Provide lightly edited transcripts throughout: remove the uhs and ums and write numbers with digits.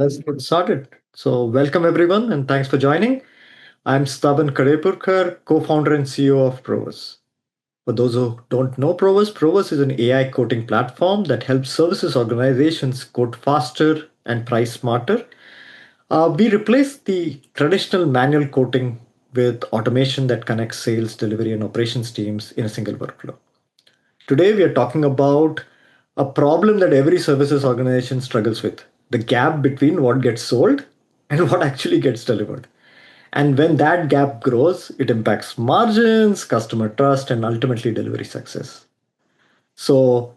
Let's get started. So, welcome everyone, and thanks for joining. I'm Staban Kadepurkar, co-founder and CEO of Provus. For those who don't know Provus is an AI quoting platform that helps services organizations quote faster and price smarter. We replace the traditional manual quoting with automation that connects sales, delivery, and operations teams in a single workflow. Today, we are talking about a problem that every services organization struggles with: the gap between what gets sold and what actually gets delivered. And when that gap grows, it impacts margins, customer trust, and ultimately delivery success. So,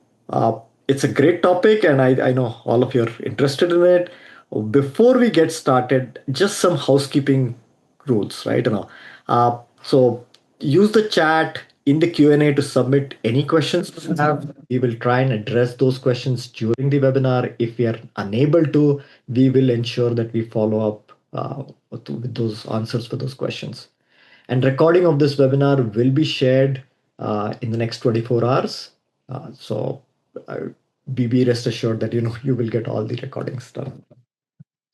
it's a great topic, and I know all of you are interested in it. Before we get started, just some housekeeping rules, right? So use the chat in the Q&A to submit any questions you have. We will try and address those questions during the webinar. If we are unable to, we will ensure that we follow up with those answers for those questions. And recording of this webinar will be shared in the next 24 hours. So uh, be rest assured that you will get all the recordings done.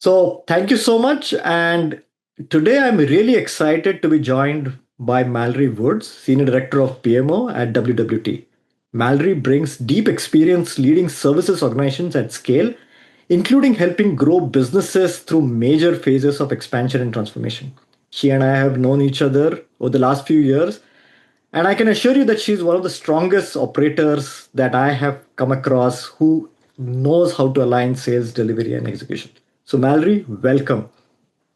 So thank you so much. And today I'm really excited to be joined by Mallory Woods, Senior Director of PMO at WWT. Mallory brings deep experience leading services organizations at scale, including helping grow businesses through major phases of expansion and transformation. She and I have known each other over the last few years, and I can assure you that she's one of the strongest operators that I have come across who knows how to align sales, delivery, and execution. So, Mallory, welcome.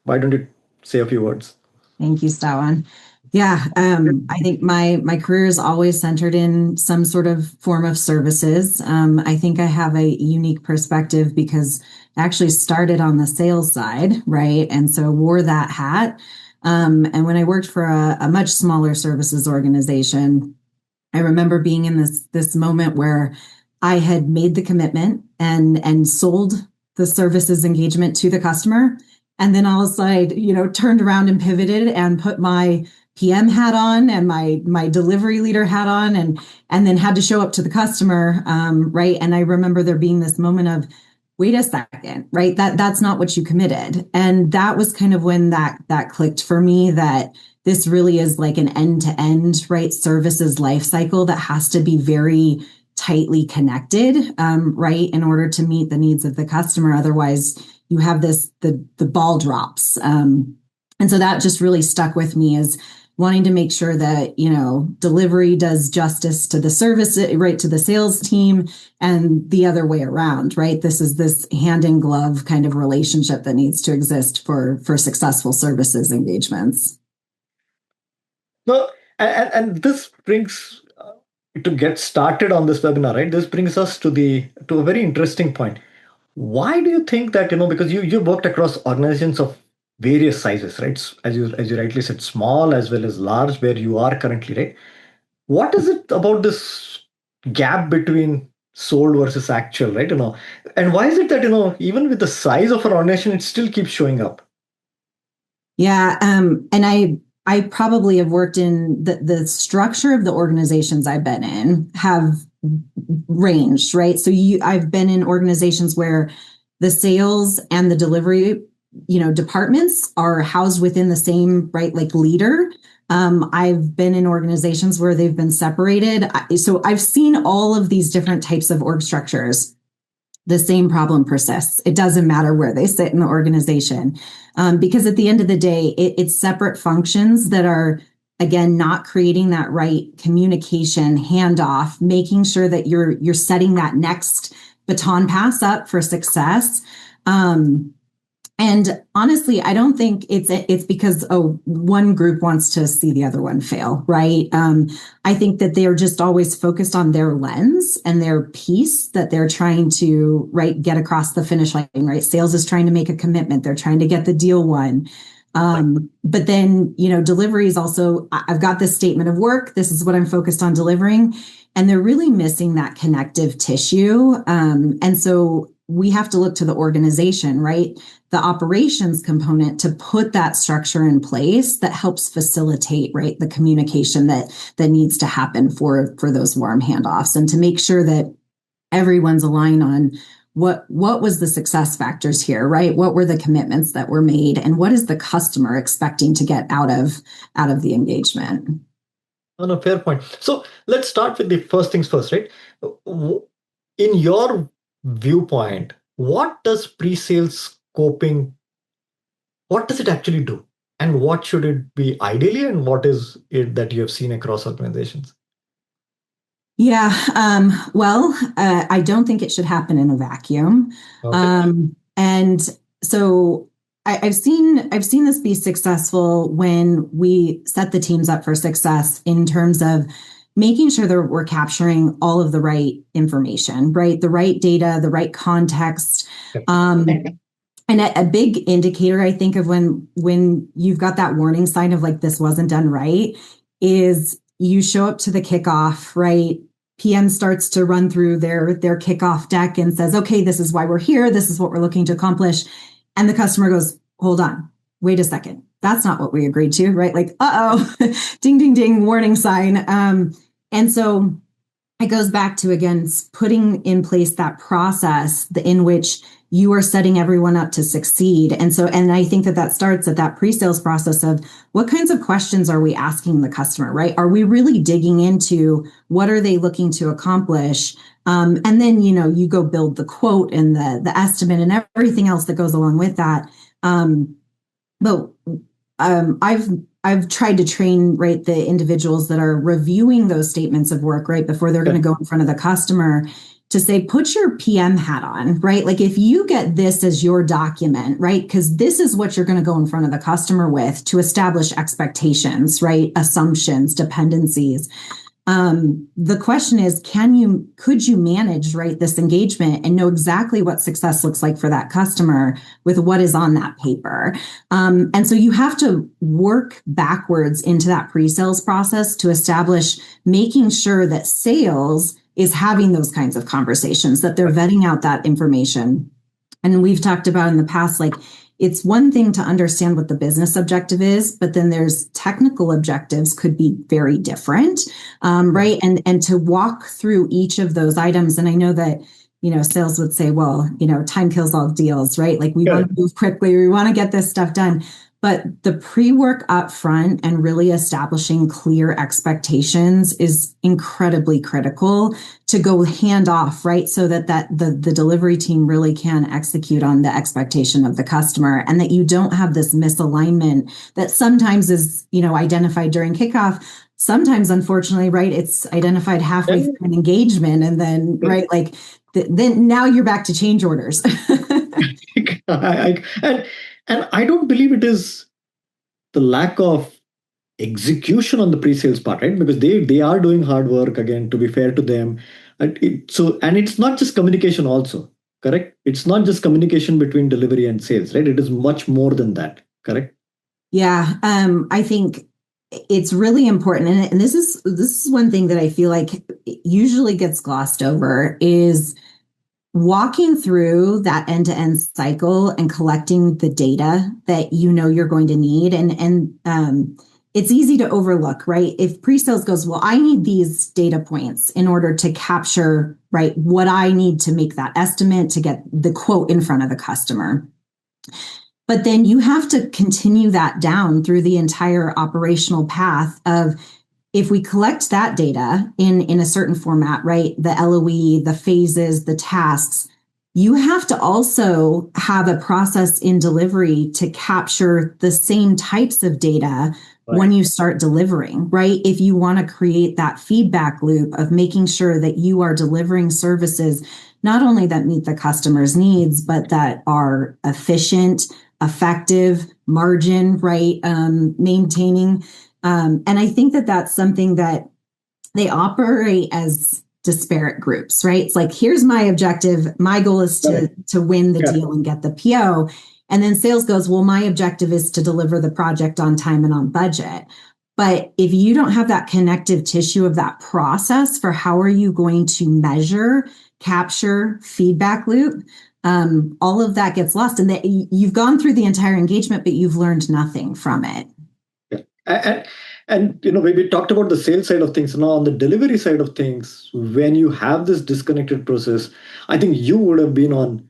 Why don't you say a few words? Thank you, Stawan. Yeah, I think my career is always centered in some sort of form of services. I think I have a unique perspective because I actually started on the sales side, right? And so wore that hat. And when I worked for a much smaller services organization, I remember being in this moment where I had made the commitment and sold the services engagement to the customer. And then all of a sudden, turned around and pivoted and put my PM hat on and my delivery leader hat on and then had to show up to the customer, right? And I remember there being this moment of, wait a second, right? That's not what you committed. And that was kind of when that clicked for me, that this really is like an end-to-end, right, services life cycle that has to be very tightly connected, right, in order to meet the needs of the customer. Otherwise, you have the ball drops. And so that just really stuck with me as wanting to make sure that, delivery does justice to the service, right, to the sales team, and the other way around, right? This is this hand in glove kind of relationship that needs to exist for successful services engagements. No, and this brings to get started on this webinar, right? This brings us to a very interesting point. Why do you think that, because you worked across organizations of various sizes, right? As you rightly said, small as well as large, where you are currently, right? What is it about this gap between sold versus actual, right? And why is it that, even with the size of our organization, it still keeps showing up? Yeah, and I probably have worked in the structure of the organizations I've been in have ranged, right? So I've been in organizations where the sales and the delivery, departments are housed within the same, right, like leader. I've been in organizations where they've been separated. So I've seen all of these different types of org structures. The same problem persists. It doesn't matter where they sit in the organization, because at the end of the day, it's separate functions that are, again, not creating that right communication handoff, making sure that you're setting that next baton pass up for success. And honestly, I don't think it's because one group wants to see the other one fail, right? I think that they're just always focused on their lens and their piece that they're trying to get across the finish line, right? Sales is trying to make a commitment; they're trying to get the deal won. But then delivery is also, I've got this statement of work. This is what I'm focused on delivering, and they're really missing that connective tissue. And so we have to look to the organization, right? The operations component to put that structure in place that helps facilitate, right, the communication that needs to happen for those warm handoffs, and to make sure that everyone's aligned on what was the success factors here, right? What were the commitments that were made, and what is the customer expecting to get out of the engagement? On a fair point. So let's start with the first things first, right? In your viewpoint, what does pre-sales scoping, what does it actually do? And what should it be ideally, and what is it that you have seen across organizations? Yeah, well, I don't think it should happen in a vacuum. Okay. And so I've seen this be successful when we set the teams up for success in terms of making sure that we're capturing all of the right information, right? The right data, the right context. And a big indicator, I think, of when you've got that warning sign of like this wasn't done right is you show up to the kickoff, right? PM starts to run through their kickoff deck and says, okay, this is why we're here. This is what we're looking to accomplish. And the customer goes, hold on, wait a second. That's not what we agreed to, right? Like, uh-oh, ding, ding, ding, warning sign. And so it goes back to, again, putting in place that process in which you are setting everyone up to succeed. And I think that starts at that pre-sales process of what kinds of questions are we asking the customer, right? Are we really digging into what are they looking to accomplish? And then, you go build the quote and the estimate and everything else that goes along with that. But I've tried to train, right, the individuals that are reviewing those statements of work, right, before they're going to go in front of the customer to say, put your PM hat on, right? Like if you get this as your document, right, because this is what you're going to go in front of the customer with to establish expectations, right, assumptions, dependencies. The question is, could you manage, right, this engagement and know exactly what success looks like for that customer with what is on that paper? And so you have to work backwards into that pre-sales process to establish making sure that sales is having those kinds of conversations, that they're vetting out that information. And we've talked about in the past, like, it's one thing to understand what the business objective is, but then there's technical objectives could be very different, right? And to walk through each of those items. And I know that, sales would say, well, time kills all deals, right? Like we want to move quickly, we want to get this stuff done. But the pre-work up front and really establishing clear expectations is incredibly critical to go hand off, right? So that the delivery team really can execute on the expectation of the customer, and that you don't have this misalignment that sometimes is, identified during kickoff. Sometimes, unfortunately, right, it's identified halfway through an engagement, and then, right, like then now you're back to change orders. And I don't believe it is the lack of execution on the pre-sales part, right? Because they are doing hard work, again, to be fair to them. And it's not just communication also, correct? It's not just communication between delivery and sales, right? It is much more than that, correct? Yeah, I think it's really important, and this is one thing that I feel like usually gets glossed over is walking through that end-to-end cycle and collecting the data that you're going to need. And it's easy to overlook, right? If pre-sales goes, well, I need these data points in order to capture, right, what I need to make that estimate to get the quote in front of the customer. But then you have to continue that down through the entire operational path of, if we collect that data in a certain format, right, the LOE, the phases, the tasks, you have to also have a process in delivery to capture the same types of data when you start delivering, right? If you want to create that feedback loop of making sure that you are delivering services, not only that meet the customer's needs, but that are efficient, effective, margin, right, maintaining. And I think that that's something that they operate as disparate groups, right? It's like, here's my objective. My goal is to win the deal and get the PO. And then sales goes, well, my objective is to deliver the project on time and on budget. But if you don't have that connective tissue of that process for how are you going to measure, capture, feedback loop, all of that gets lost. And that you've gone through the entire engagement, but you've learned nothing from it. Yeah. And we talked about the sales side of things. Now on the delivery side of things, when you have this disconnected process, I think you would have been on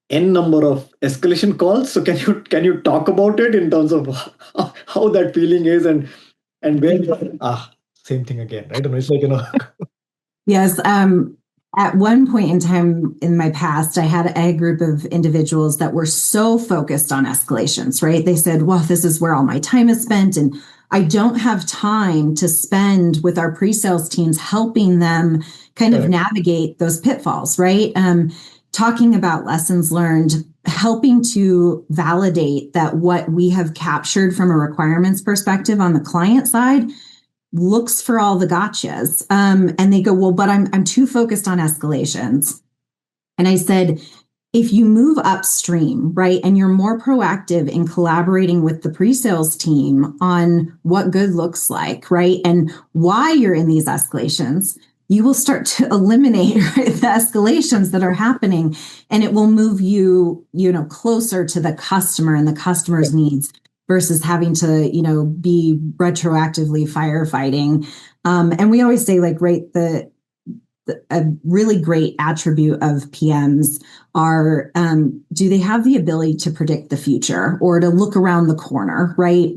n number of escalation calls. So can you talk about it in terms of how that feeling is, and where same thing again, right? And it's like Yes. At one point in time in my past, I had a group of individuals that were so focused on escalations, right? They said, well, this is where all my time is spent. And I don't have time to spend with our pre-sales teams helping them kind of correct. navigate those pitfalls, right? Talking about lessons learned, helping to validate that what we have captured from a requirements perspective on the client side looks for all the gotchas. And they go, well, but I'm too focused on escalations. And I said, if you move upstream, right, and you're more proactive in collaborating with the pre-sales team on what good looks like, right, and why you're in these escalations, you will start to eliminate right, the escalations that are happening, and it will move you, closer to the customer and the customer's needs versus having to, be retroactively firefighting. And we always say, like, right, a really great attribute of PMs are, do they have the ability to predict the future or to look around the corner, right?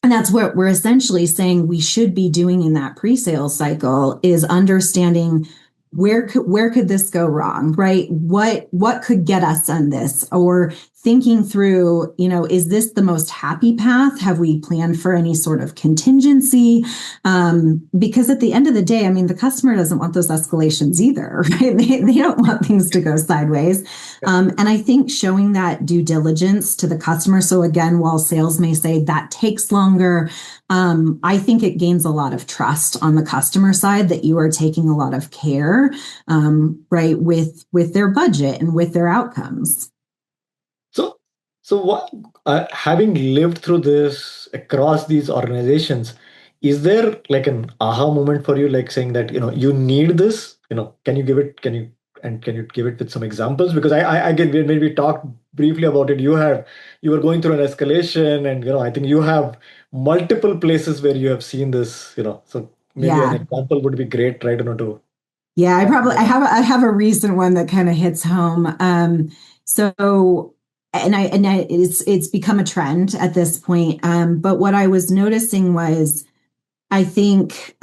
And that's what we're essentially saying we should be doing in that pre-sales cycle is understanding where could this go wrong, right? What could get us on this? Or thinking through, is this the most happy path? Have we planned for any sort of contingency? Because at the end of the day, I mean, the customer doesn't want those escalations either, right? They don't want things to go sideways. And I think showing that due diligence to the customer. So again, while sales may say that takes longer, I think it gains a lot of trust on the customer side that you are taking a lot of care, right, with their budget and with their outcomes. So what, having lived through this across these organizations, is there like an aha moment for you, like saying that you need this? Can you give it with some examples? Because I again, when we talked briefly about it, you were going through an escalation, and I think you have multiple places where you have seen this. So maybe an Yeah. example would be great, right? To Yeah, I have a recent one that kind of hits home. So it's become a trend at this point. But what I was noticing was, I think,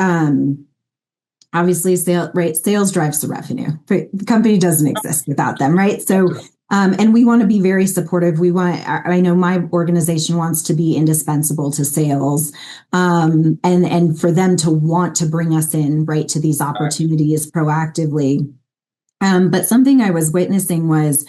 obviously sales drives the revenue. The company doesn't exist without them, right? So, and we want to be very supportive. I know my organization wants to be indispensable to sales, and for them to want to bring us in, right, to these opportunities proactively. But something I was witnessing was,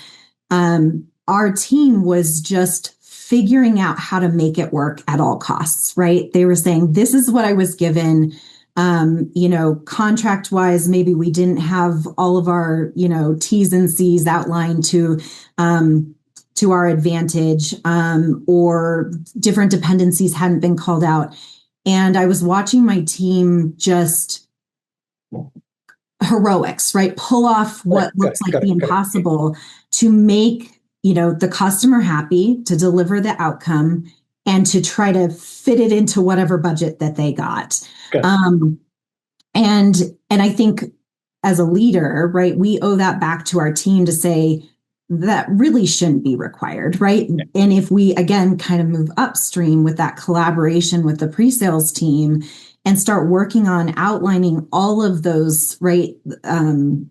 our team was just figuring out how to make it work at all costs, right? They were saying, this is what I was given. Contract wise, maybe we didn't have all of our, T's and C's outlined to our advantage, or different dependencies hadn't been called out. And I was watching my team just heroics, right? Pull off what looks like the impossible to make, the customer happy, to deliver the outcome, and to try to fit it into whatever budget that they got. And I think as a leader, right, we owe that back to our team to say that really shouldn't be required, right? And if we, again, kind of move upstream with that collaboration with the pre-sales team and start working on outlining all of those, right,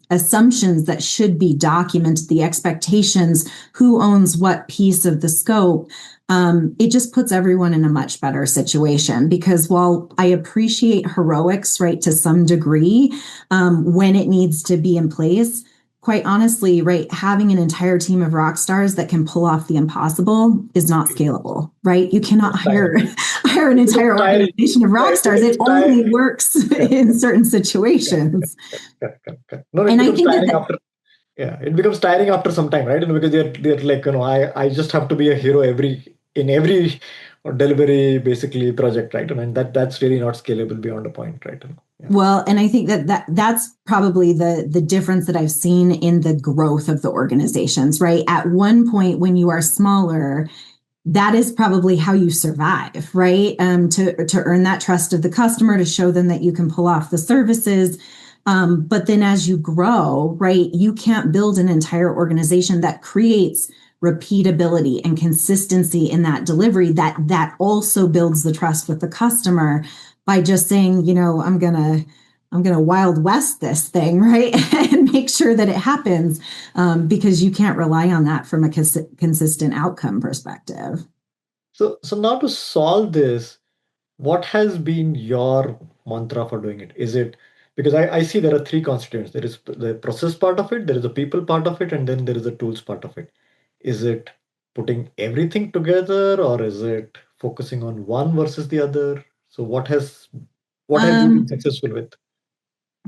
assumptions that should be documented, the expectations, who owns what piece of the scope, it just puts everyone in a much better situation. Because while I appreciate heroics, right, to some degree, when it needs to be in place, quite honestly, right, having an entire team of rock stars that can pull off the impossible is not scalable, right? You cannot hire an entire organization of rock stars. It only works in certain situations. No, and I think it becomes tiring after some time, right? Because they're like, I just have to be a hero in every delivery basically project, right? And that's really not scalable beyond a point, right? Yeah. Well, and I think that's probably the difference that I've seen in the growth of the organizations, right? At one point, when you are smaller, that is probably how you survive, right? To earn that trust of the customer, to show them that you can pull off the services. But then as you grow, right, you can't build an entire organization that creates repeatability and consistency in that delivery that also builds the trust with the customer by just saying, I'm gonna Wild West this thing, right? And make sure that it happens, because you can't rely on that from a consistent outcome perspective. So now to solve this, what has been your mantra for doing it? Is it because I see there are three constituents. There is the process part of it, there is the people part of it, and then there is the tools part of it. Is it putting everything together, or is it focusing on one versus the other? So what have you been Um, successful with?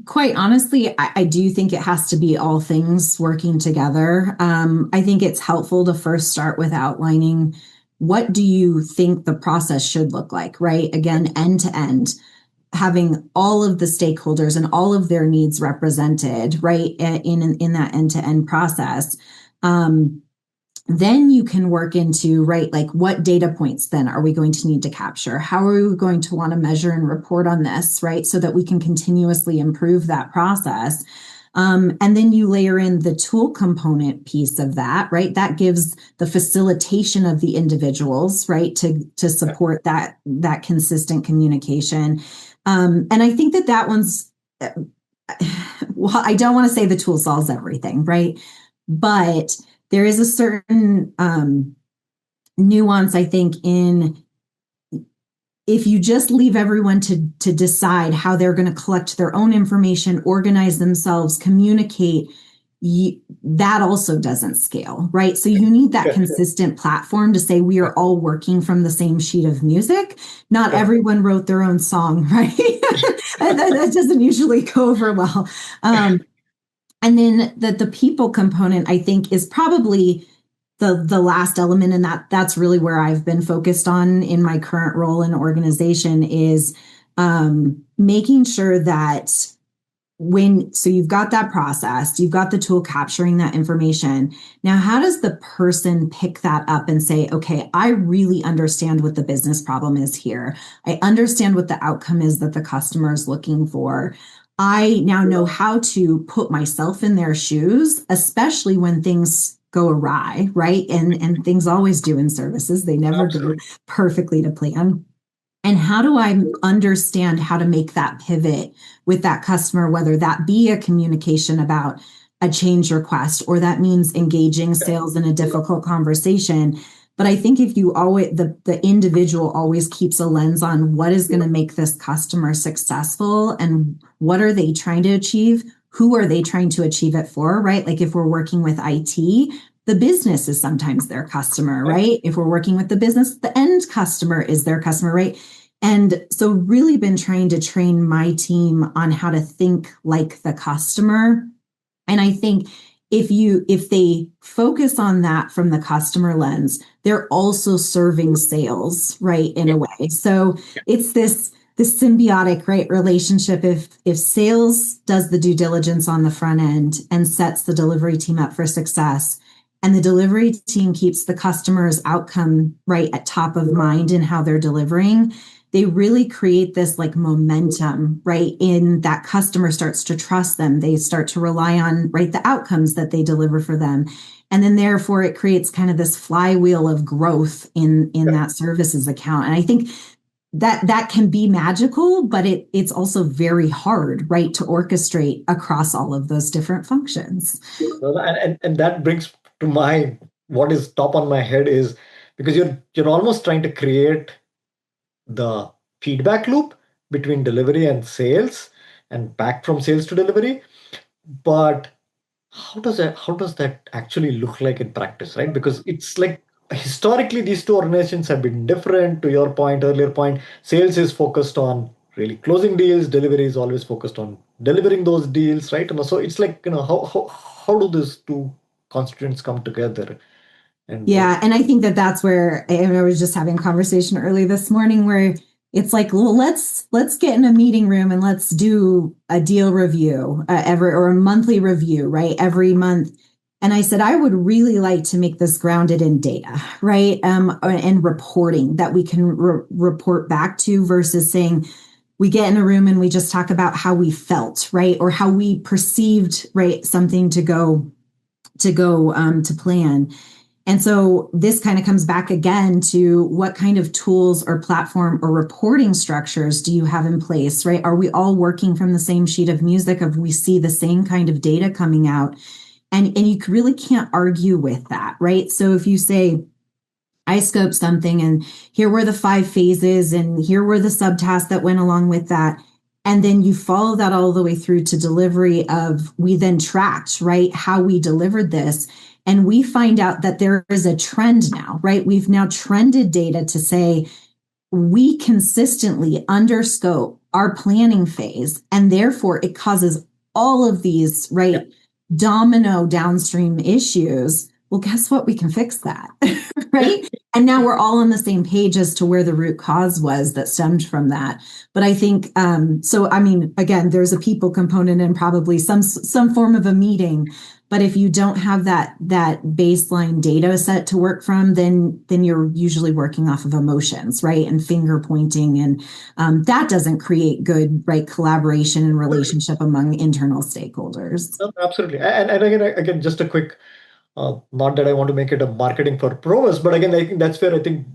Quite honestly, I do think it has to be all things working together. I think it's helpful to first start with outlining what do you think the process should look like, right? Again, end to end, having all of the stakeholders and all of their needs represented, right, in that end to end process. Um, then you can work into, right, like what data points then are we going to need to capture? How are we going to want to measure and report on this, right? So that we can continuously improve that process. And then you layer in the tool component piece of that, right? That gives the facilitation of the individuals, right, to support that consistent communication. And I think that one's, well, I don't want to say the tool solves everything, right? But there is a certain nuance, I think, in if you just leave everyone to decide how they're going to collect their own information, organize themselves, communicate, that also doesn't scale, right? So you need that consistent platform to say we are all working from the same sheet of music. Not everyone wrote their own song, right? that doesn't usually go over well. And then the people component, I think, is probably the last element, and that's really where I've been focused on in my current role in organization is making sure that so you've got that process, you've got the tool capturing that information. Now, how does the person pick that up and say, okay, I really understand what the business problem is here. I understand what the outcome is that the customer is looking for. I now know how to put myself in their shoes, especially when things go awry, right? And things always do in services. They never go Absolutely. perfectly to plan. And how do I understand how to make that pivot with that customer, whether that be a communication about a change request or that means engaging sales in a difficult conversation. But I think if you always, the individual always keeps a lens on what is going to make this customer successful and what are they trying to achieve? Who are they trying to achieve it for, right? Like if we're working with IT, the business is sometimes their customer, right? If we're working with the business, the end customer is their customer, right? And so really been trying to train my team on how to think like the customer. And I think if they focus on that from the customer lens, they're also serving sales, right, in a way. So it's this symbiotic, right, relationship. If sales does the due diligence on the front end and sets the delivery team up for success, and the delivery team keeps the customer's outcome right at top of mind in how they're delivering, they really create this like momentum, right? In that customer starts to trust them. They start to rely on, right, the outcomes that they deliver for them. And then therefore it creates kind of this flywheel of growth in that services account. And I think that can be magical, but it's also very hard, right, to orchestrate across all of those different functions. No, and that brings to my what is top on my head is because you're almost trying to create the feedback loop between delivery and sales and back from sales to delivery. But how does that actually look like in practice, right? Because it's like historically these two organizations have been different. To your point, earlier point, sales is focused on really closing deals, delivery is always focused on delivering those deals, right? And so it's like, how do these two constituents come together and work? Yeah, and I think that's where I was just having a conversation early this morning where it's like, well, let's get in a meeting room and let's do a deal review every or a monthly review, right? Every month, And I said, I would really like to make this grounded in data, right? And reporting that we can report back to versus saying, we get in a room and we just talk about how we felt, right? Or how we perceived, right, something to plan. And so this kind of comes back again to what kind of tools or platform or reporting structures do you have in place, right? Are we all working from the same sheet of music? Of we see the same kind of data coming out? And you really can't argue with that, right? So if you say, I scoped something and here were the 5 phases and here were the subtasks that went along with that. And then you follow that all the way through to delivery of, we then tracked, right, how we delivered this. And we find out that there is a trend now, right? We've now trended data to say we consistently underscope our planning phase. And therefore it causes all of these, right, domino downstream issues. Well, guess what? We can fix that, right? And now we're all on the same page as to where the root cause was that stemmed from that. But I think, so, I mean, again, there's a people component and probably some form of a meeting. But if you don't have that baseline data set to work from, then you're usually working off of emotions, right? And finger pointing. And that doesn't create good, right, collaboration and relationship among internal stakeholders. No, absolutely. And again, just a quick, not that I want to make it a marketing for Provus, but again, I think that's where I think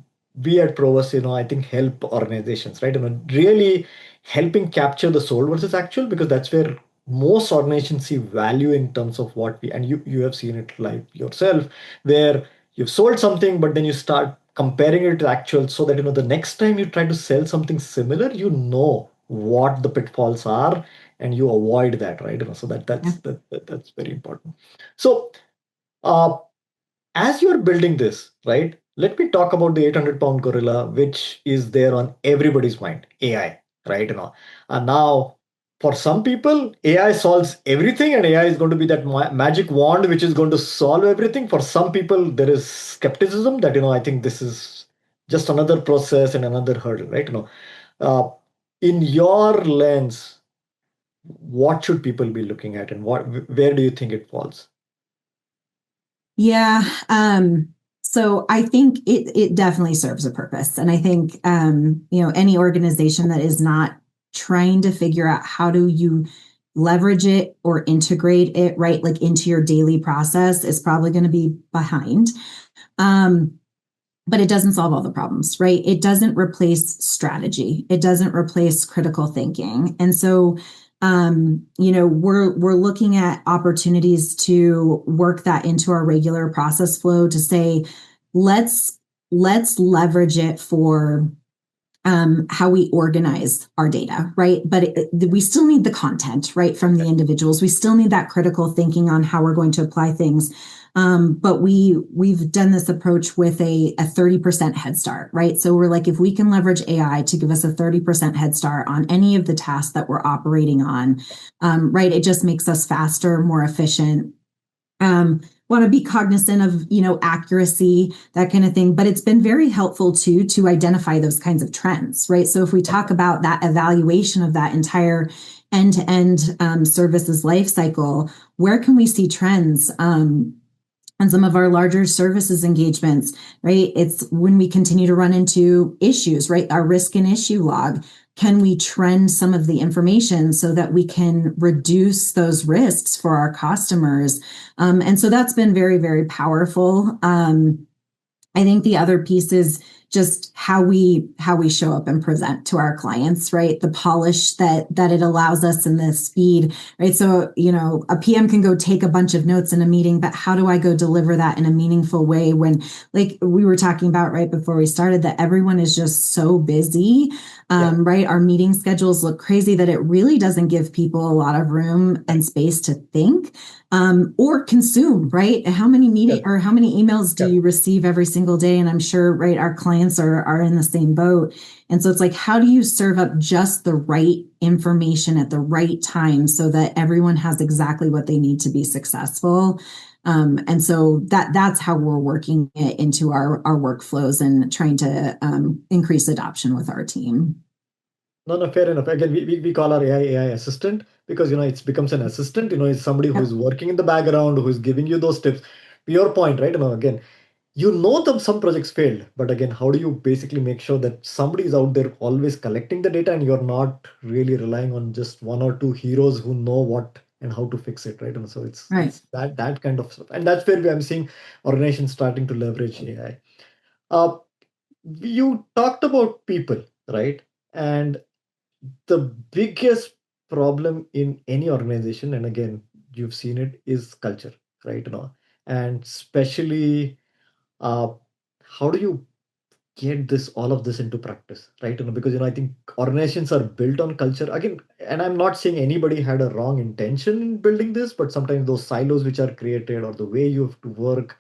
we at Provus, I think help organizations, right? Really helping capture the soul versus actual, because that's where most organizations see value in terms of what and you have seen it live yourself, where you've sold something, but then you start comparing it to actual, so that, the next time you try to sell something similar, what the pitfalls are and you avoid that, right? So Yeah. that's very important. So, uh, as you're building this, right, let me talk about the 800-pound gorilla, which is there on everybody's mind, AI, right? And now, for some people, AI solves everything, and AI is going to be that magic wand which is going to solve everything. For some people, there is skepticism that, I think this is just another process and another hurdle, right? Uh, in your lens, what should people be looking at, and where do you think it falls? Yeah. So I think it definitely serves a purpose. And I think, any organization that is not trying to figure out how do you leverage it or integrate it, right, like into your daily process is probably going to be behind. Um, but it doesn't solve all the problems, right? It doesn't replace strategy. It doesn't replace critical thinking. And so, we're looking at opportunities to work that into our regular process flow to say, let's leverage it for how we organize our data, right? But we still need the content, right, from the individuals. We still need that critical thinking on how we're going to apply things. But we've done this approach with a 30% head start, right? So we're like, if we can leverage AI to give us a 30% head start on any of the tasks that we're operating on, right, it just makes us faster, more efficient. Want to be cognizant of accuracy, that kind of thing, but it's been very helpful too to identify those kinds of trends, right? So if we talk about that evaluation of that entire end-to-end services life cycle, where can we see trends on some of our larger services engagements, right? It's when we continue to run into issues, right? Our risk and issue log. Can we trend some of the information so that we can reduce those risks for our customers? And so that's been very, very powerful. I think the other piece is just how we show up and present to our clients, right? The polish that it allows us and the speed, right? So, a PM can go take a bunch of notes in a meeting, but how do I go deliver that in a meaningful way when, like we were talking about right before we started, that everyone is just so busy, right? Our meeting schedules look crazy that it really doesn't give people a lot of room and space to think. Or consume, right? How many how many emails do you receive every single day? And I'm sure, right, our clients are in the same boat. And so it's like, how do you serve up just the right information at the right time so that everyone has exactly what they need to be successful? And so that's how we're working it into our workflows and trying to increase adoption with our team. No, no, fair enough. Again, we call our AI assistant because it becomes an assistant. It's somebody who Yep. is working in the background, who is giving you those tips. To your point, right? Again, that some projects failed, but again, how do you basically make sure that somebody is out there always collecting the data and you're not really relying on just one or two heroes who know what and how to fix it, right? And so Right. it's that kind of stuff, and that's where I'm seeing organizations starting to leverage AI. Uh, you talked about people, right? And the biggest problem in any organization, and again, you've seen it, is culture, right? And especially, uh, how do you get all of this into practice, right? Because I think organizations are built on culture again, and I'm not saying anybody had a wrong intention in building this, but sometimes those silos which are created or the way you have to work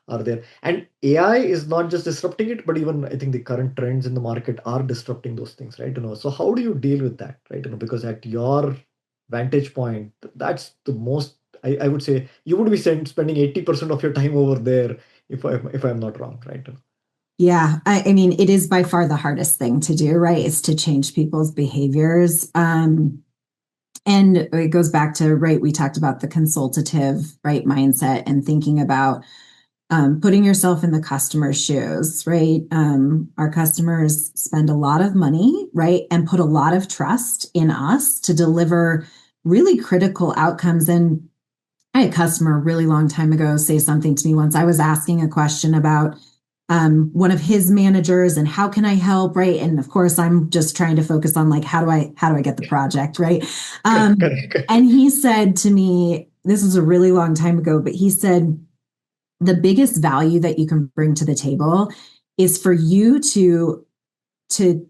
are there. And AI is not just disrupting it, but even I think the current trends in the market are disrupting those things, right? So how do you deal with that, right? Because at your vantage point, that's the most, I would say you would be spending 80% of your time over there, if I'm not wrong, right? Yeah, I mean, it is by far the hardest thing to do, right? Is to change people's behaviors. And it goes back to, right, we talked about the consultative, right, mindset and thinking about putting yourself in the customer's shoes, right? Our customers spend a lot of money, right, and put a lot of trust in us to deliver really critical outcomes. And I had a customer a really long time ago say something to me once. I was asking a question about one of his managers and how can I help, right? And of course, I'm just trying to focus on like how do I get the project, right? Correct, Um, correct. and he said to me, this was a really long time ago, but he said the biggest value that you can bring to the table is for you to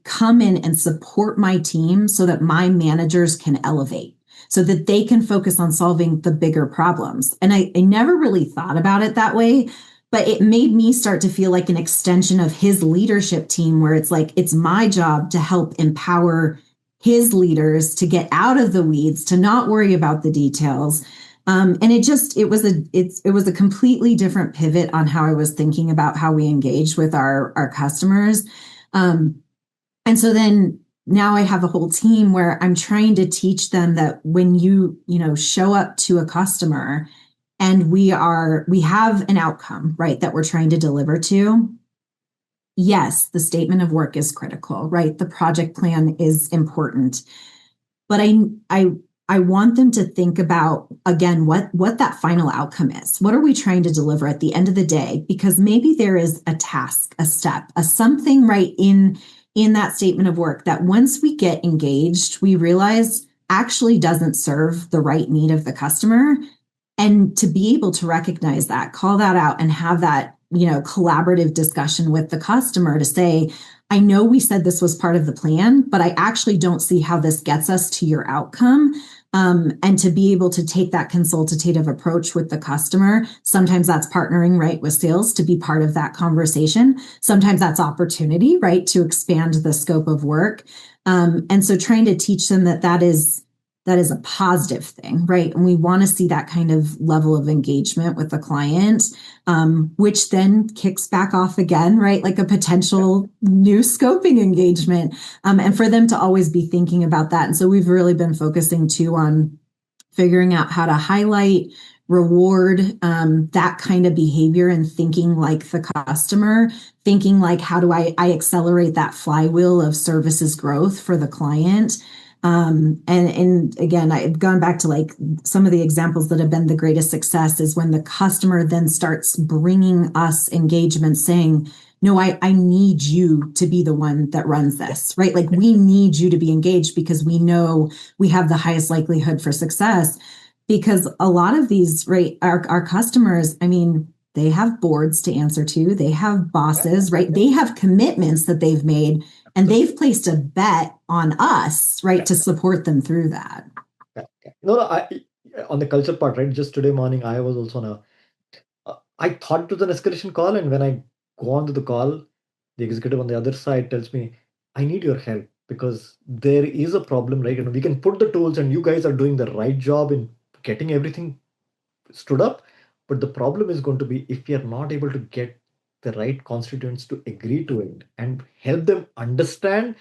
come in and support my team so that my managers can elevate, so that they can focus on solving the bigger problems. And I never really thought about it that way, but it made me start to feel like an extension of his leadership team, where it's like, it's my job to help empower his leaders to get out of the weeds, to not worry about the details. And it was a completely different pivot on how I was thinking about how we engage with our customers. And so then now I have a whole team where I'm trying to teach them that when you show up to a customer and we have an outcome, right, that we're trying to deliver to. Yes, the statement of work is critical, right? The project plan is important, but I want them to think about, again, what that final outcome is. What are we trying to deliver at the end of the day? Because maybe there is a task, a step, a something, right, in that statement of work that once we get engaged, we realize actually doesn't serve the right need of the customer. And to be able to recognize that, call that out, and have that collaborative discussion with the customer to say, I know we said this was part of the plan, but I actually don't see how this gets us to your outcome. And to be able to take that consultative approach with the customer. Sometimes that's partnering, right, with sales to be part of that conversation. Sometimes that's opportunity, right, to expand the scope of work. And so trying to teach them that is a positive thing, right? And we want to see that kind of level of engagement with the client, which then kicks back off again, right? Like a potential new scoping engagement, and for them to always be thinking about that. And so we've really been focusing too on figuring out how to highlight, reward that kind of behavior, and thinking like the customer, thinking like, how do I accelerate that flywheel of services growth for the client. And again, I've gone back to like some of the examples that have been the greatest success is when the customer then starts bringing us engagement saying, no, I need you to be the one that runs this, right? Like we need you to be engaged because we know we have the highest likelihood for success. Because a lot of these, right, our customers, I mean, they have boards to answer to, they have bosses, right? They have commitments that they've made, and they've placed a bet on us, right, to support them through that. Yeah. No, no. On the culture part, right? Just today morning, I was also on I thought it was an escalation call, and when I go on to the call, the executive on the other side tells me, "I need your help because there is a problem, right? We can put the tools, and you guys are doing the right job in getting everything stood up. But the problem is going to be if we are not able to get the right constituents to agree to it and help them understand."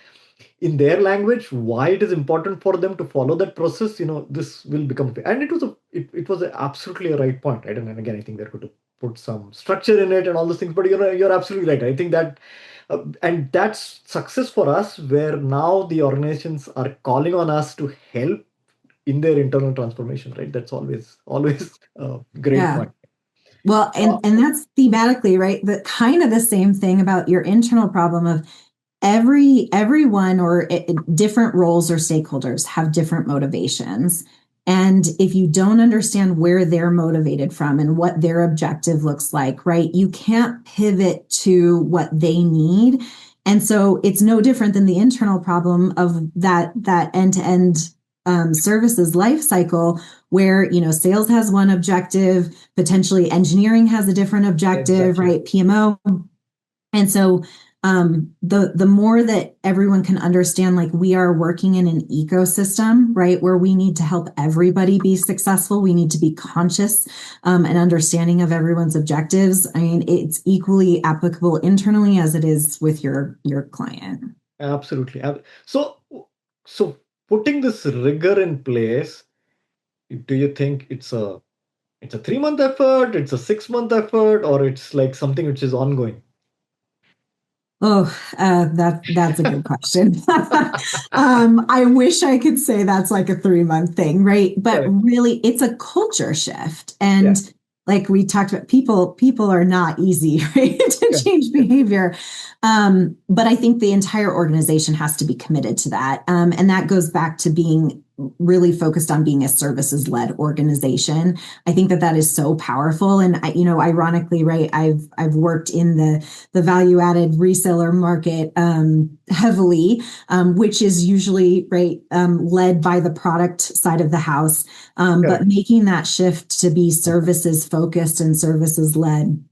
in their language why it is important for them to follow that process, this will become, and it was absolutely a right point, right? And again, I think they're going to put some structure in it and all those things, but you're absolutely right. I think that and that's success for us, where now the organizations are calling on us to help in their internal transformation, right? That's always a great Yeah. point. Well, and that's thematically, right? The kind of the same thing about your internal problem of everyone or different roles or stakeholders have different motivations. And if you don't understand where they're motivated from and what their objective looks like, right, you can't pivot to what they need. And so it's no different than the internal problem of that end-to-end services life cycle, where sales has one objective, potentially engineering has a different objective, Exactly. right? PMO. And so the more that everyone can understand, like, we are working in an ecosystem, right, where we need to help everybody be successful. We need to be conscious and understanding of everyone's objectives. I mean, it's equally applicable internally as it is with your client. Absolutely. So putting this rigor in place, do you think it's a 3 month effort, it's a 6 month effort, or it's like something which is ongoing? Oh, that's a good question. I wish I could say that's like a 3 month thing, right? But Correct. really, it's a culture shift, Yeah. and like we talked about, people are not easy, right, to Yeah. change Yeah. behavior. But I think the entire organization has to be committed to that, and that goes back to being really focused on being a services led organization. I think that is so powerful, and ironically, right, I've worked in the value added reseller market heavily, which is usually right led by the product side of the house. But Correct. making that shift to be services focused and services led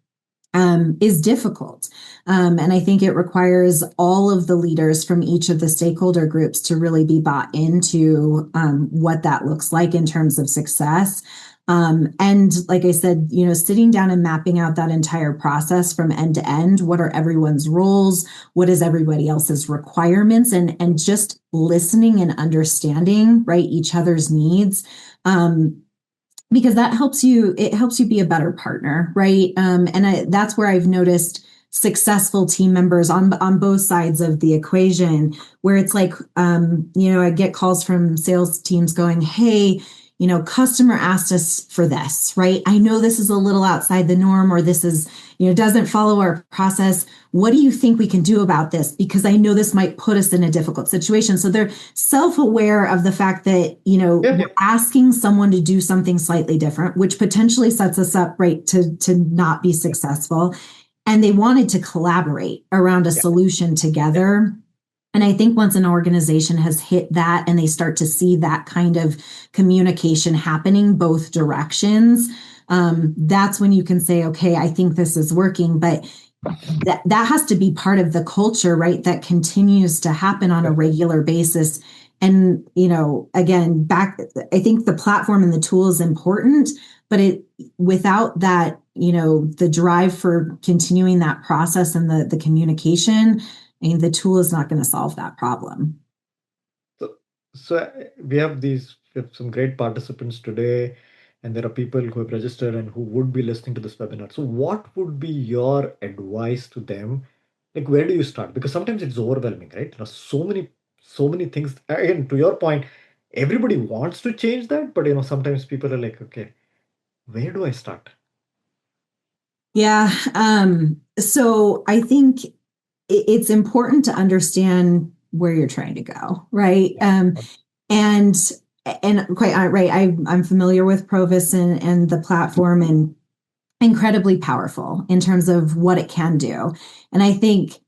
is difficult. And I think it requires all of the leaders from each of the stakeholder groups to really be bought into what that looks like in terms of success. And like I said, sitting down and mapping out that entire process from end to end. What are everyone's roles? What is everybody else's requirements? And just listening and understanding, right, each other's needs. Because it helps you be a better partner, right? That's where I've noticed successful team members on both sides of the equation, where it's like, I get calls from sales teams going, hey, customer asked us for this, right? I know this is a little outside the norm, or this is, doesn't follow our process. What do you think we can do about this? Because I know this might put us in a difficult situation. So they're self-aware of the fact that, Yeah. we're Yeah. asking someone to do something slightly different, which potentially sets us up, right, to not be Yeah. successful. And they wanted to collaborate around a Yeah. solution Yeah. together. And I think once an organization has hit that and they start to see that kind of communication happening both directions, that's when you can say, okay, I think this is working. But that has to be part of the culture, right? That continues to happen on a Correct. regular basis. And, again, I think the platform and the tool is important, but without that, the drive for continuing that process and the communication, I mean, the tool is not going to solve that problem. So we have some great participants today, and there are people who have registered and who would be listening to this webinar. So, what would be your advice to them? Like, where do you start? Because sometimes it's overwhelming, right? There are so many things. Again, to your point, everybody wants to change that, but sometimes people are like, okay, where do I start? Yeah. So I think it's important to understand where you're trying to go, right? Yeah. And quite right, I'm familiar with Provus and the platform, and incredibly powerful in terms of what it can do. And I think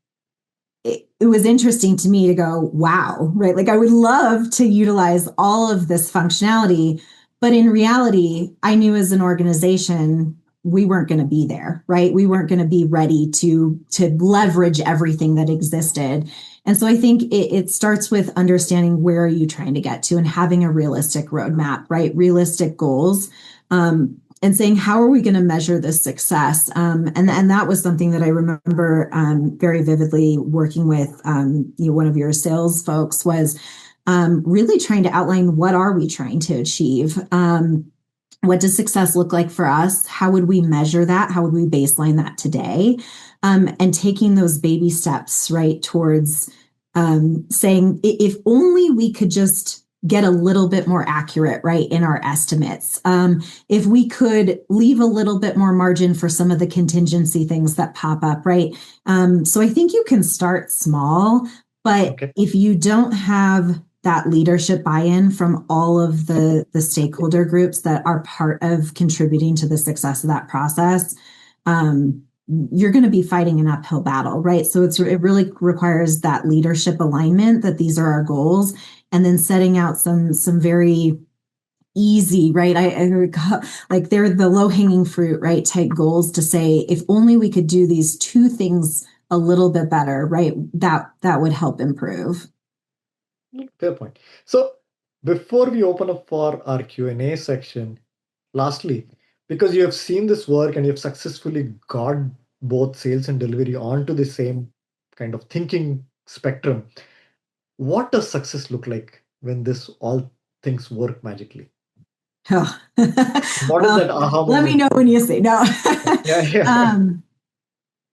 it was interesting to me to go, wow, right? Like, I would love to utilize all of this functionality, but in reality, I knew as an organization, we weren't going to be there, right? We weren't going to be ready to leverage everything that existed. And so I think it starts with understanding, where are you trying to get to, and having a realistic roadmap, right? Realistic goals. and saying, how are we going to measure this success? And that was something that I remember very vividly working with one of your sales folks was really trying to outline what are we trying to achieve? What does success look like for us? How would we measure that? How would we baseline that today? And taking those baby steps, right, towards saying, if only we could just get a little bit more accurate, right, in our estimates. If we could leave a little bit more margin for some of the contingency things that pop up, right? So I think you can start small, but if you don't have that leadership buy-in from all of the stakeholder groups that are part of contributing to the success of that process, you're going to be fighting an uphill battle, right? So it really requires that leadership alignment that these are our goals, and then setting out some very easy, right? I recall, like they're the low-hanging fruit, right? Type goals to say, if only we could do these two things a little bit better, right? That would help improve. Fair point. So before we open up for our Q&A section, lastly, because you have seen this work and you have successfully got both sales and delivery onto the same kind of thinking spectrum, what does success look like when this all things work magically? Oh. What is that aha moment? Let me know when you say no. Yeah.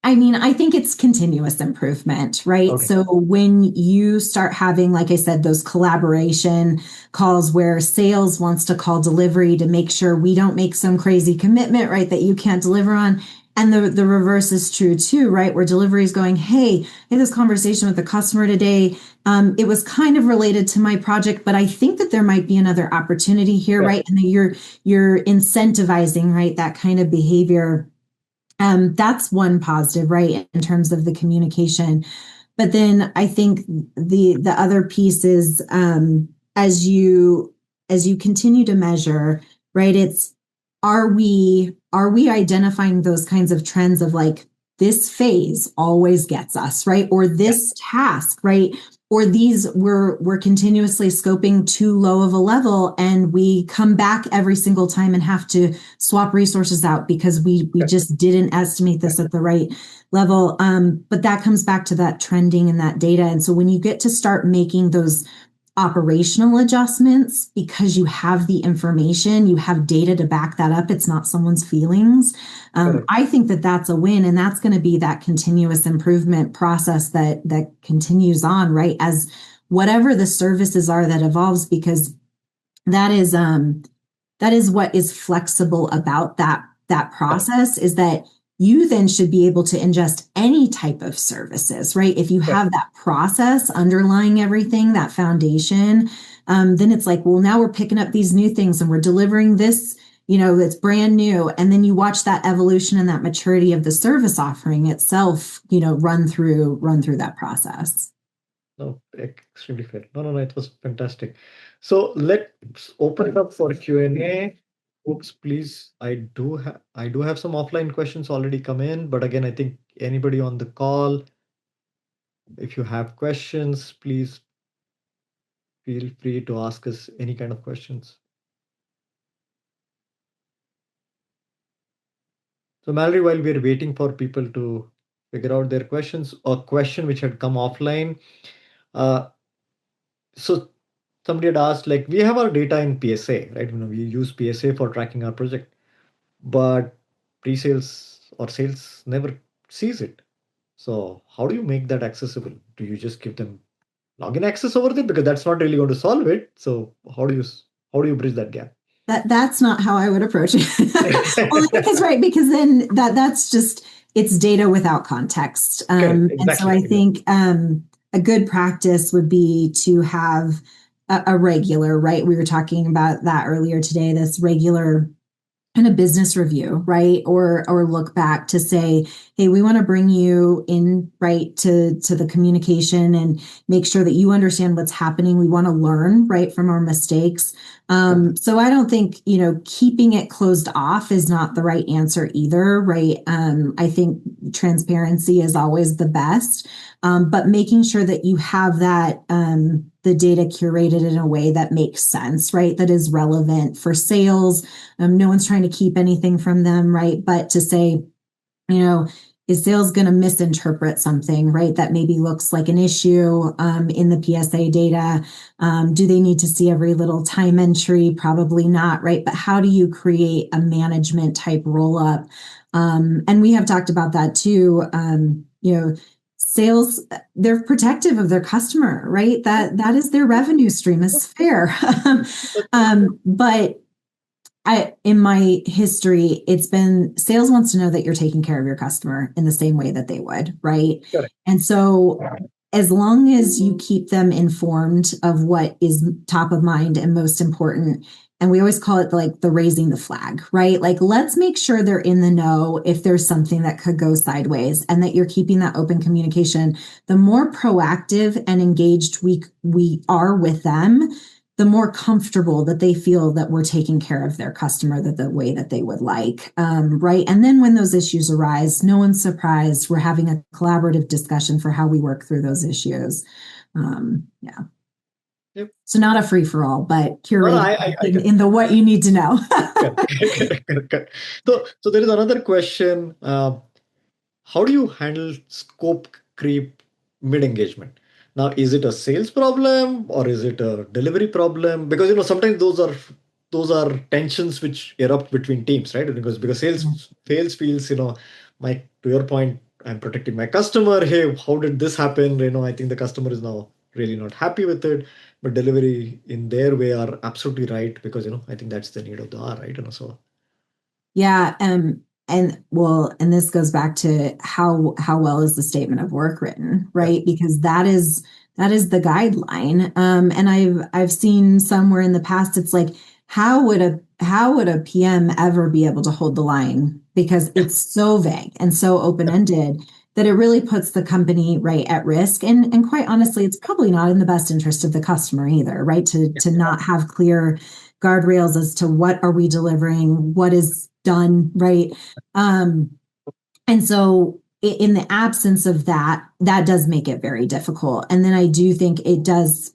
I mean, I think it's continuous improvement, right? Okay. So when you start having, like I said, those collaboration calls where sales wants to call delivery to make sure we don't make some crazy commitment, right, that you can't deliver on. And the reverse is true too, right? Where delivery is going, hey, I had this conversation with the customer today. It was kind of related to my project, but I think that there might be another opportunity here, right? And then you're incentivizing, right, that kind of behavior. That's one positive, right, in terms of the communication. But then I think the other piece is as you continue to measure, right, it's are we identifying those kinds of trends of like this phase always gets us, right? Or this task, right? Or these we're continuously scoping too low of a level and we come back every single time and have to swap resources out because we just didn't estimate this at the right level. But that comes back to that trending and that data. And so when you get to start making those operational adjustments because you have the information, you have data to back that up, it's not someone's feelings. I think that that's a win, and that's going to be that continuous improvement process that continues on, right, as whatever the services are that evolves, because that is what is flexible about that process, is that you then should be able to ingest any type of services, right? If you have that process underlying everything, that foundation, then it's like, well, now we're picking up these new things and we're delivering this, that's brand new. And then you watch that evolution and that maturity of the service offering itself, run through that process. No, extremely fair. No, it was fantastic. So let's open it up for Q&A. Oops, please. I do have some offline questions already come in, but again, I think anybody on the call, if you have questions, please feel free to ask us any kind of questions. So Mallory, while we're waiting for people to figure out their questions, a question which had come offline. So somebody had asked, like, we have our data in PSA, right? We use PSA for tracking our project, but pre-sales or sales never sees it. So how do you make that accessible? Do you just give them login access over there? Because that's not really going to solve it. So how do you bridge that gap? That's not how I would approach it. Well, because then that's just, it's data without context. Exactly. And so I think a good practice would be to have a regular, right? We were talking about that earlier today, this regular kind of business review, right? Or look back to say, hey, we want to bring you in, right, to the communication and make sure that you understand what's happening. We want to learn, right, from our mistakes. So I don't think, keeping it closed off is not the right answer either, right? I think transparency is always the best, but making sure that you have that the data curated in a way that makes sense, right? That is relevant for sales. No one's trying to keep anything from them, right? But to say, you know, is sales going to misinterpret something, right? That maybe looks like an issue in the PSA data. Do they need to see every little time entry? Probably not, right? But how do you create a management type roll up? And we have talked about that too. Sales, they're protective of their customer, right? That is their revenue stream, is fair. But in my history, it's been sales wants to know that you're taking care of your customer in the same way that they would, right? Correct. And so as long as you keep them informed of what is top of mind and most important, and we always call it like the raising the flag, right? Like, let's make sure they're in the know if there's something that could go sideways, and that you're keeping that open communication. The more proactive and engaged we are with them, the more comfortable that they feel that we're taking care of their customer the way that they would like, right? And then when those issues arise, no one's surprised. We're having a collaborative discussion for how we work through those issues. Yeah. Yep. So not a free for all, but curate I in the what you need to know. Correct. So there is another question. How do you handle scope creep mid engagement? Now, is it a sales problem or is it a delivery problem? Because sometimes those are tensions which erupt between teams, right? Because sales feels, my to your point, I'm protecting my customer. Hey, how did this happen? I think the customer is now really not happy with it. But delivery in their way are absolutely right, because I think that's the need of the hour, right? So Yeah, and this goes back to how well is the statement of work written, yeah, right? Because that is the guideline. And I've seen somewhere in the past, it's like, how would a PM ever be able to hold the line? Because it's so vague and so open-ended that it really puts the company right at risk. And quite honestly, it's probably not in the best interest of the customer either, right? To not have clear guardrails as to what are we delivering, what is done, right? And so in the absence of that does make it very difficult. And then I do think it does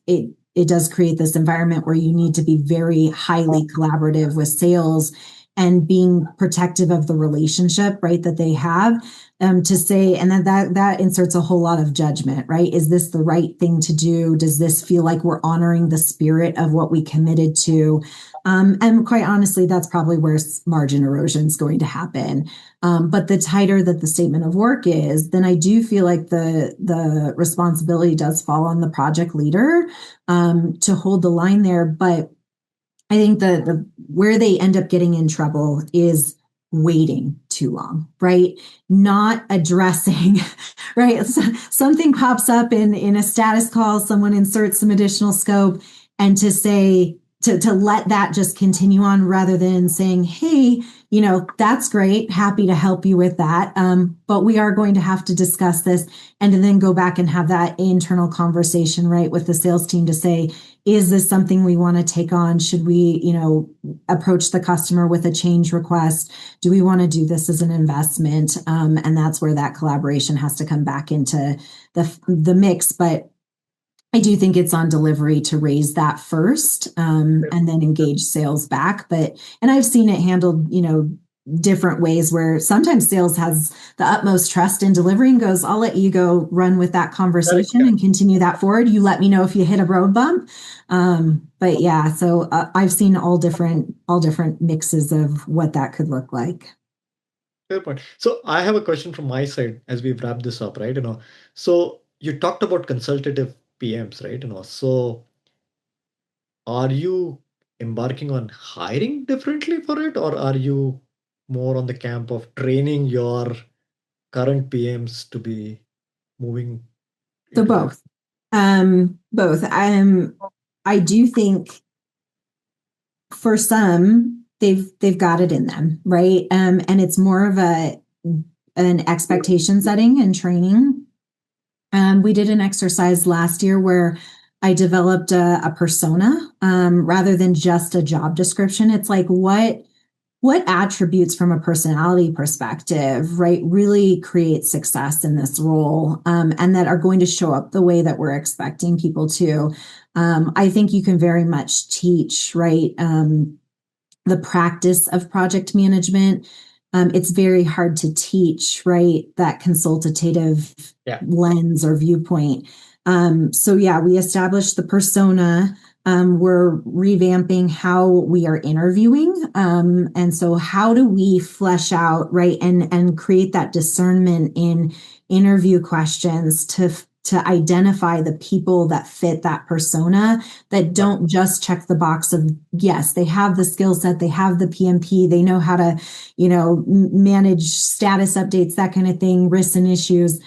create this environment where you need to be very highly collaborative with sales and being protective of the relationship, right, that they have, to say, and then that inserts a whole lot of judgment, right? Is this the right thing to do? Does this feel like we're honoring the spirit of what we committed to? And quite honestly, that's probably where margin erosion is going to happen. But the tighter that the statement of work is, then I do feel like the responsibility does fall on the project leader to hold the line there. But I think the where they end up getting in trouble is waiting too long, right? Not addressing, right? Something pops up in a status call, someone inserts some additional scope, and to say, to let that just continue on rather than saying, hey, that's great. Happy to help you with that. But we are going to have to discuss this, and to then go back and have that internal conversation, right, with the sales team to say, is this something we want to take on? Should we, approach the customer with a change request? Do we want to do this as an investment? And that's where that collaboration has to come back into the mix. But I do think it's on delivery to raise that first, and then engage sales back. And I've seen it handled, different ways, where sometimes sales has the utmost trust in delivery and goes, I'll let you go run with that conversation and continue that forward. You let me know if you hit a road bump. But yeah, so I've seen all different mixes of what that could look like. fair point. So I have a question from my side as we wrap this up, right? So you talked about consultative PMs, right? So are you embarking on hiring differently for it, or are you more on the camp of training your current PMs to be moving So into that? both. I do think for some, they've got it in them, right? And it's more of an expectation setting and training. We did an exercise last year where I developed a persona rather than just a job description. It's like, what what attributes from a personality perspective, right, really create success in this role, and that are going to show up the way that we're expecting people to. I think you can very much teach, right, the practice of project management. It's very hard to teach, right, that consultative Yeah. lens or viewpoint. So yeah, we established the persona. We're revamping how we are interviewing. And so how do we flesh out, right, and create that discernment in interview questions to identify the people that fit that persona, that Right. don't just check the box of, yes, they have the skill set, they have the PMP, they know how to, manage status updates, that kind of thing, risks and issues.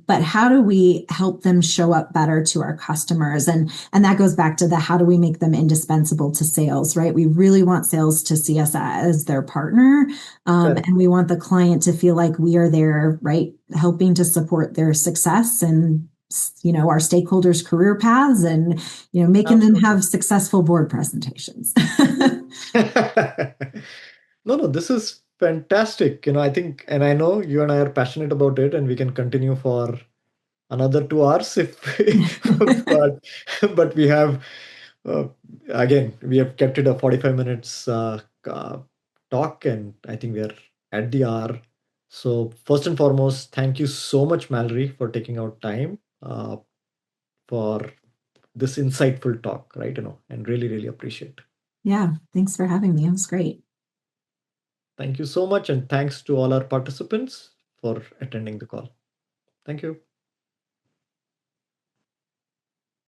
But how do we help them show up better to our customers? And that goes back to the how do we make them indispensable to sales, right? We really want sales to see us as their partner. Correct. And we want the client to feel like we are there, right? Helping to support their success and our stakeholders' career paths, and making them Absolutely. have successful board presentations. No, no, this is fantastic. I think, and I know you and I are passionate about it, and we can continue for another 2 hours if, but we have, uh, again, we have kept it a 45 minutes talk, and I think we are at the hour. So first and foremost, thank you so much, Mallory, for taking out time for this insightful talk, right? And really, really appreciate. Yeah, thanks for having me. It was great. Thank you so much, and thanks to all our participants for attending the call. Thank you.